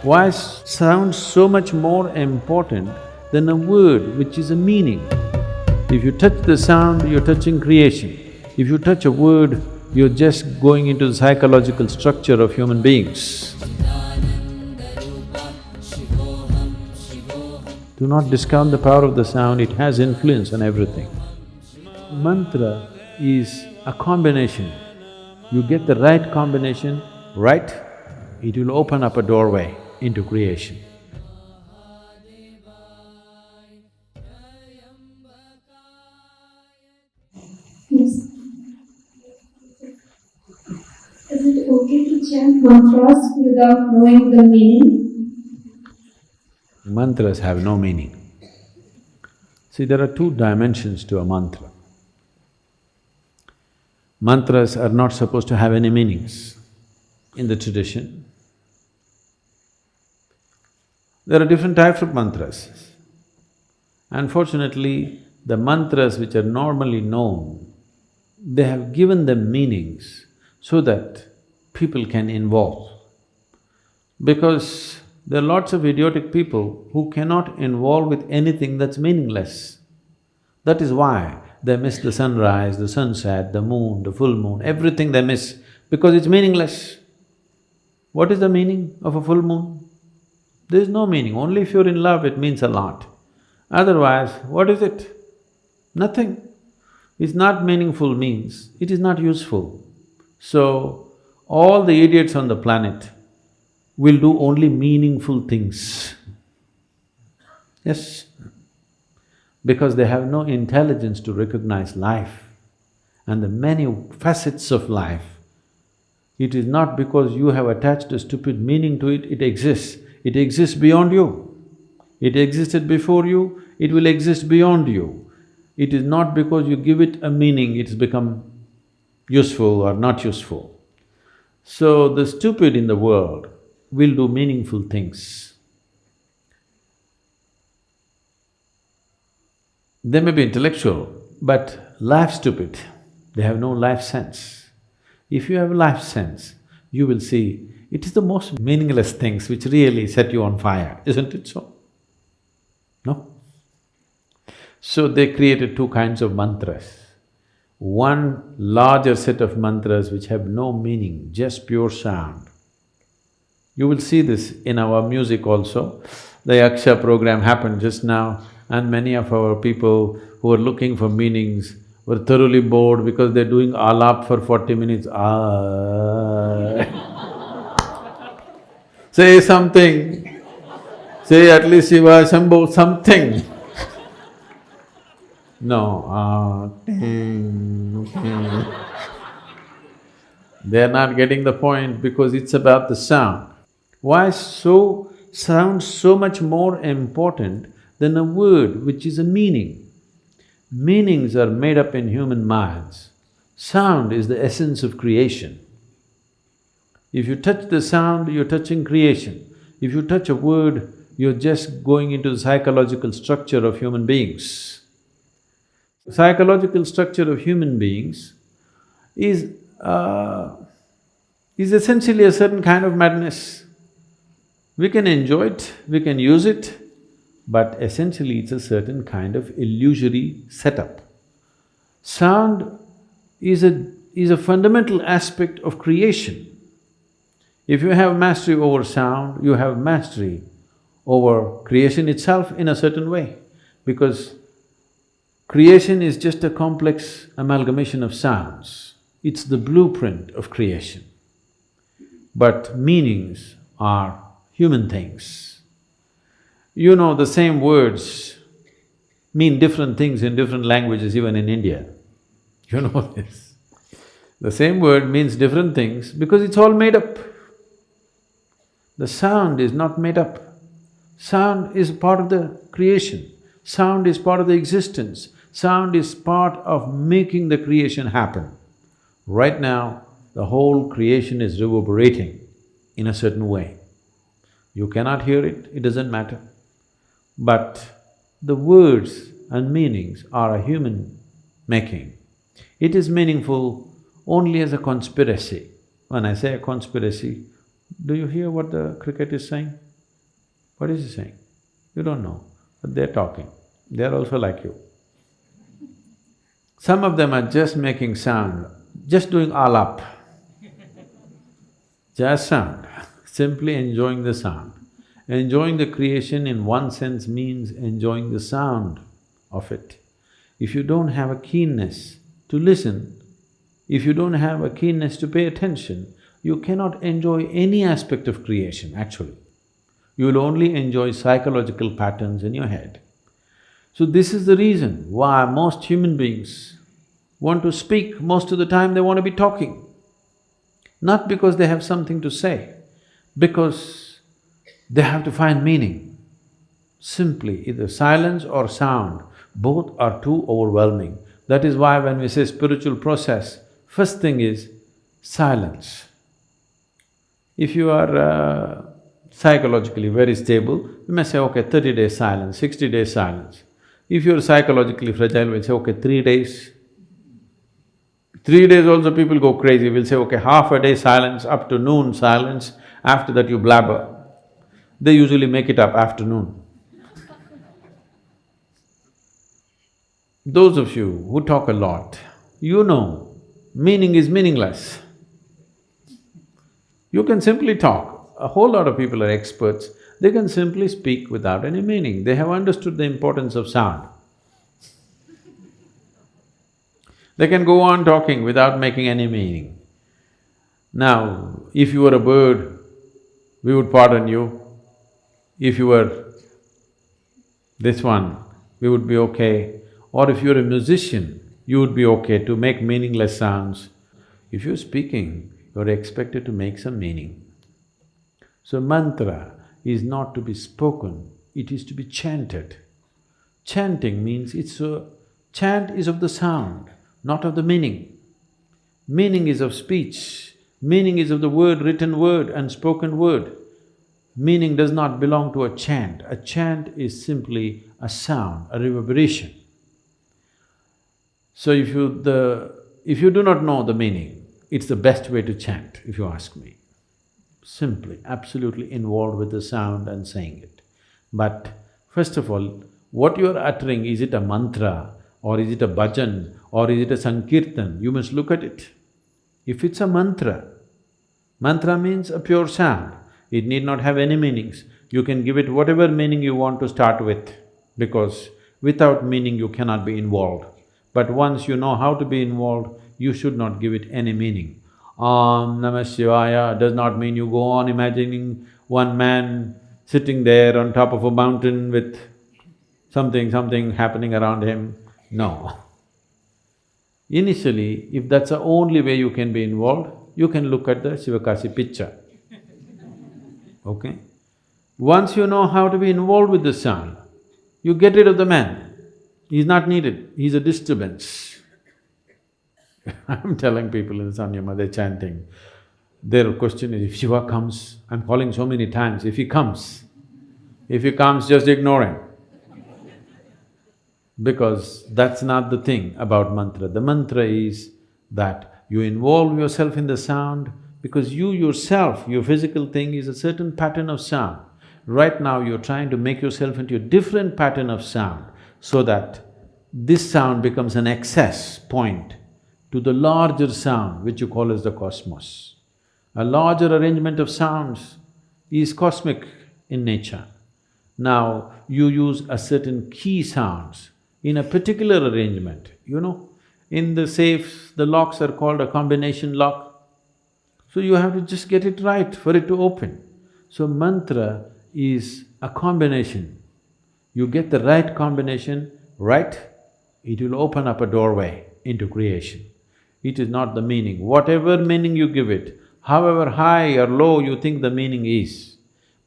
Why sound so much more important than a word which is a meaning? If you touch the sound, you're touching creation. If you touch a word, you're just going into the psychological structure of human beings. Do not discount the power of the sound, it has influence on everything. Mantra is a combination. You get the right combination, right, it will open up a doorway into creation. Yes. Is it okay to chant mantras without knowing the meaning? Mantras have no meaning. See, there are two dimensions to a mantra. Mantras are not supposed to have any meanings in the tradition. There are different types of mantras. Unfortunately, the mantras which are normally known, they have given them meanings so that people can involve. Because there are lots of idiotic people who cannot involve with anything that's meaningless. That is why they miss the sunrise, the sunset, the moon, the full moon, everything they miss because it's meaningless. What is the meaning of a full moon? There is no meaning, only if you're in love it means a lot. Otherwise, what is it? Nothing. It's not meaningful means it is not useful. So, all the idiots on the planet will do only meaningful things. Yes, because they have no intelligence to recognize life and the many facets of life. It is not because you have attached a stupid meaning to it, it exists. It exists beyond you. It existed before you, it will exist beyond you. It is not because you give it a meaning, it's become useful or not useful. So the stupid in the world will do meaningful things. They may be intellectual, but life stupid, they have no life sense. If you have life sense, you will see it is the most meaningless things which really set you on fire, isn't it so? No? So they created two kinds of mantras. One larger set of mantras which have no meaning, just pure sound. You will see this in our music also. The Yaksha program happened just now and many of our people who are looking for meanings were thoroughly bored because they're doing alap for 40 minutes, Say something, say at least Shiva, Shambho, something. No, They're not getting the point because it's about the sound. Why sound so much more important than a word which is a meaning? Meanings are made up in human minds. Sound is the essence of creation. If you touch the sound, you're touching creation. If you touch a word, you're just going into the psychological structure of human beings. Psychological structure of human beings is essentially a certain kind of madness. We can enjoy it, we can use it, but essentially it's a certain kind of illusory setup. Sound is a fundamental aspect of creation. If you have mastery over sound, you have mastery over creation itself in a certain way, because creation is just a complex amalgamation of sounds. It's the blueprint of creation. But meanings are human things. You know, the same words mean different things in different languages, even in India. You know this. The same word means different things because it's all made up. The sound is not made up. Sound is part of the creation. Sound is part of the existence. Sound is part of making the creation happen. Right now, the whole creation is reverberating in a certain way. You cannot hear it, it doesn't matter. But the words and meanings are a human making. It is meaningful only as a conspiracy. When I say a conspiracy, do you hear what the cricket is saying? What is he saying? You don't know, but they're talking. They're also like you. Some of them are just making sound, just doing alap, just sound, simply enjoying the sound. Enjoying the creation in one sense means enjoying the sound of it. If you don't have a keenness to listen, if you don't have a keenness to pay attention, you cannot enjoy any aspect of creation, actually. You will only enjoy psychological patterns in your head. So this is the reason why most human beings want to speak, most of the time they want to be talking. Not because they have something to say, because they have to find meaning. Simply, either silence or sound, both are too overwhelming. That is why when we say spiritual process, first thing is silence. If you are psychologically very stable, you may say, okay, 30 days silence, 60 days silence. If you're psychologically fragile, we'll say, okay, 3 days. 3 days also people go crazy, we'll say, okay, half a day silence, up to noon silence, after that you blabber. They usually make it up afternoon. Those of you who talk a lot, you know, meaning is meaningless. You can simply talk. A whole lot of people are experts, they can simply speak without any meaning. They have understood the importance of sound. They can go on talking without making any meaning. Now, if you were a bird, we would pardon you. If you were this one, we would be okay. Or if you're a musician, you would be okay to make meaningless sounds. If you're speaking, you're expected to make some meaning. So mantra is not to be spoken, it is to be chanted. Chanting means chant is of the sound, not of the meaning. Meaning is of speech, meaning is of the word, written word and spoken word. Meaning does not belong to a chant. A chant is simply a sound, a reverberation. So if you do not know the meaning, it's the best way to chant, if you ask me. Simply, absolutely involved with the sound and saying it. But first of all, what you are uttering, is it a mantra or is it a bhajan or is it a sankirtan? You must look at it. If it's a mantra, mantra means a pure sound. It need not have any meanings. You can give it whatever meaning you want to start with, because without meaning you cannot be involved. But once you know how to be involved, you should not give it any meaning. Om Namah Shivaya does not mean you go on imagining one man sitting there on top of a mountain with something happening around him. No. Initially, if that's the only way you can be involved, you can look at the Sivakasi picture. Okay? Once you know how to be involved with the sound, you get rid of the man. He's not needed, he's a disturbance. I'm telling people in Sanyama, they're chanting. Their question is, if Shiva comes, I'm calling so many times, if he comes, just ignore him. Because that's not the thing about mantra. The mantra is that you involve yourself in the sound, because you yourself, your physical thing is a certain pattern of sound. Right now you're trying to make yourself into a different pattern of sound, so that this sound becomes an access point to the larger sound which you call as the cosmos. A larger arrangement of sounds is cosmic in nature. Now, you use a certain key sounds in a particular arrangement, you know. In the safes, the locks are called a combination lock. So you have to just get it right for it to open. So mantra is a combination. You get the right combination right, it will open up a doorway into creation. It is not the meaning. Whatever meaning you give it, however high or low you think the meaning is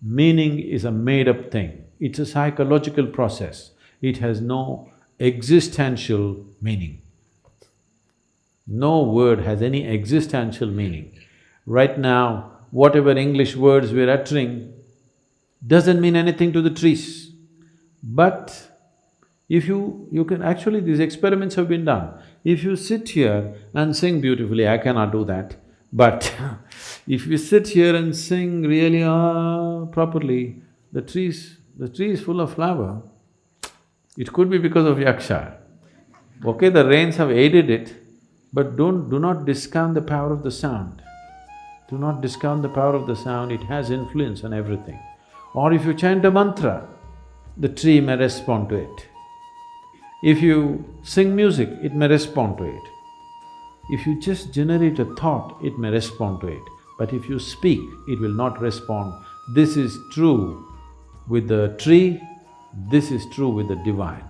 a made-up thing. It's a psychological process. It has no existential meaning. No word has any existential meaning. Right now, whatever English words we're uttering doesn't mean anything to the trees. But if you can… actually these experiments have been done. If you sit here and sing beautifully, I cannot do that, but if you sit here and sing really properly, the tree is full of flower. It could be because of yaksha. Okay, the rains have aided it, but do not discount the power of the sound. Do not discount the power of the sound, it has influence on everything. Or if you chant a mantra, the tree may respond to it. If you sing music, it may respond to it. If you just generate a thought, it may respond to it. But if you speak, it will not respond. This is true with the tree, this is true with the divine.